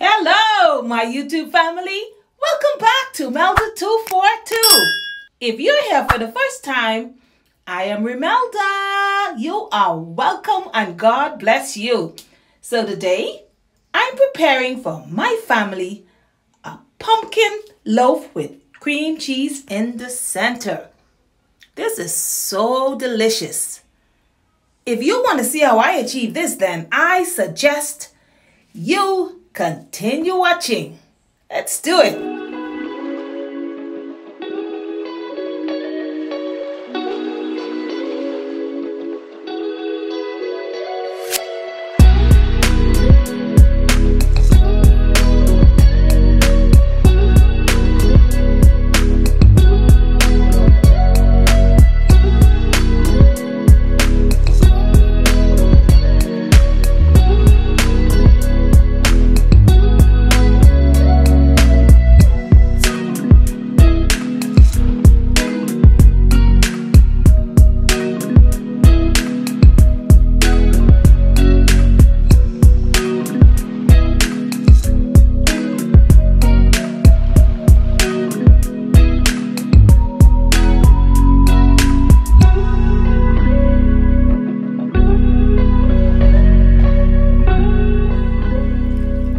Hello, my YouTube family. Welcome back to Melda 242. If you're here for the first time, I am Melda. You are welcome and God bless you. So today, I'm preparing for my family a pumpkin loaf with cream cheese in the center. This is so delicious. If you want to see how I achieve this, then I suggest you continue watching. Let's do it.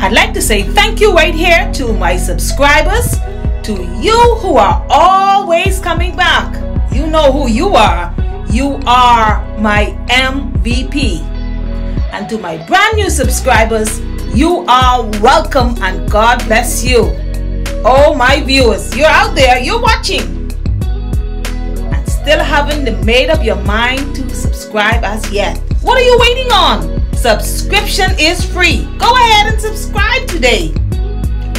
I'd like to say thank you right here to my subscribers, to you who are always coming back. You know who you are. You are my MVP. And to my brand new subscribers, you are welcome and God bless you. Oh, my viewers, you're out there, you're watching and still haven't made up your mind to subscribe as yet. What are you waiting on? Subscription is free. Go ahead and subscribe today.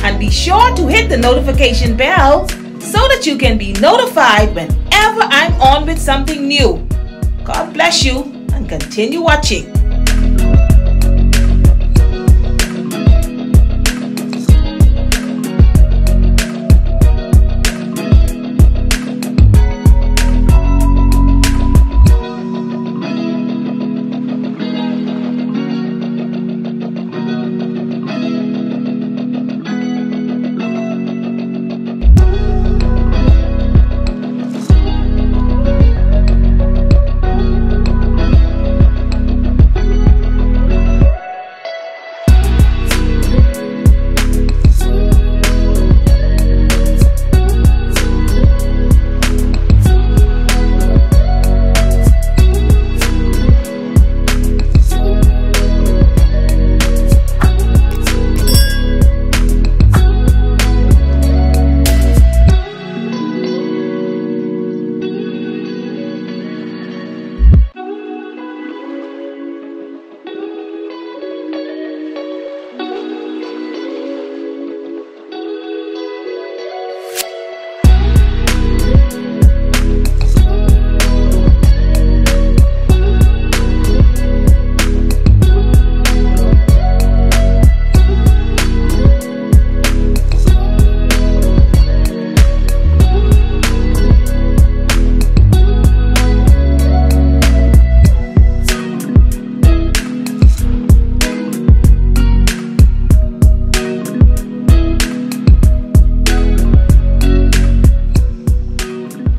And be sure to hit the notification bell so that you can be notified whenever I'm on with something new. God bless you and continue watching.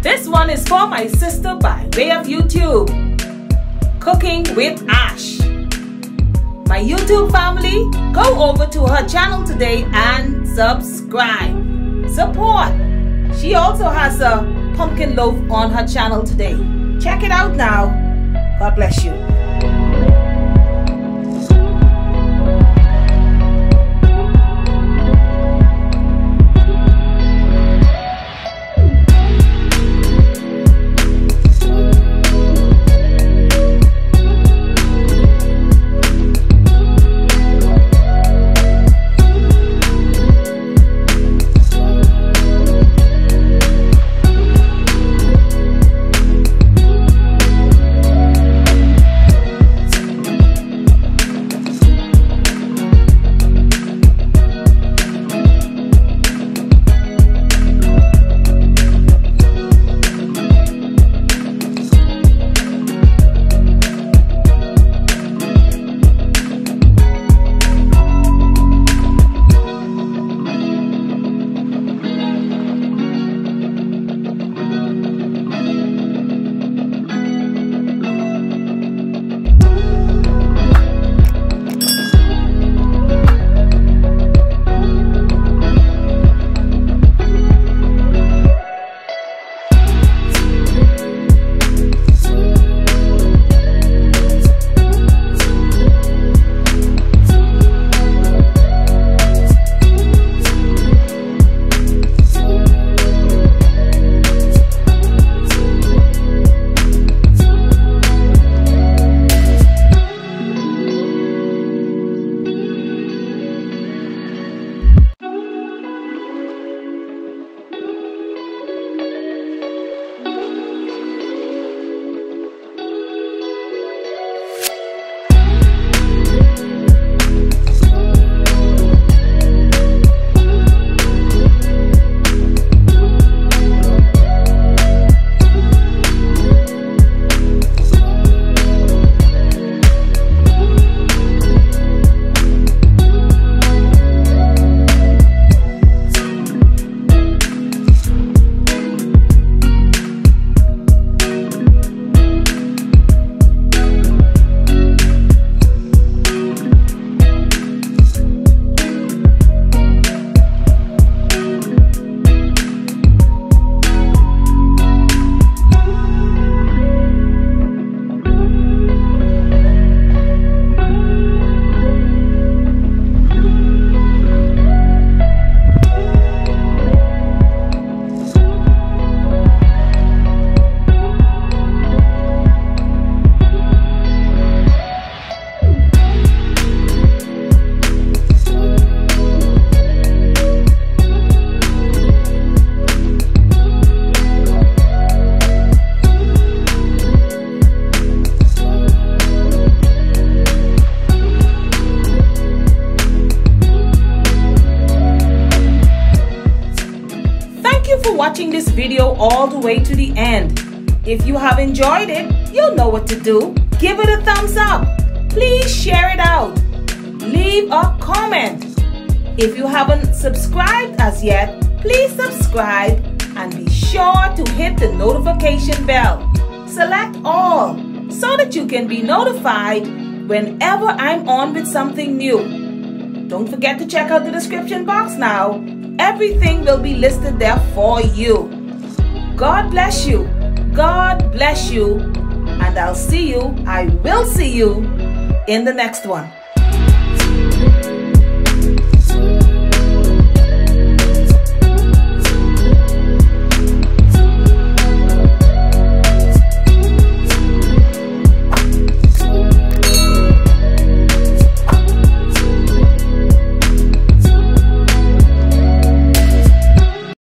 This one is for my sister by way of YouTube, Cooking with Ash. My YouTube family, go over to her channel today and subscribe. Support. She also has a pumpkin loaf on her channel today. Check it out now. God bless you. watching this video all the way to the end. If you have enjoyed it, you'll know what to do. Give it a thumbs up. Please share it out. Leave a comment. If you haven't subscribed as yet, please subscribe and be sure to hit the notification bell. Select all so that you can be notified whenever I'm on with something new. Don't forget to check out the description box now. Everything will be listed there for you. God bless you. God bless you. And I will see you in the next one.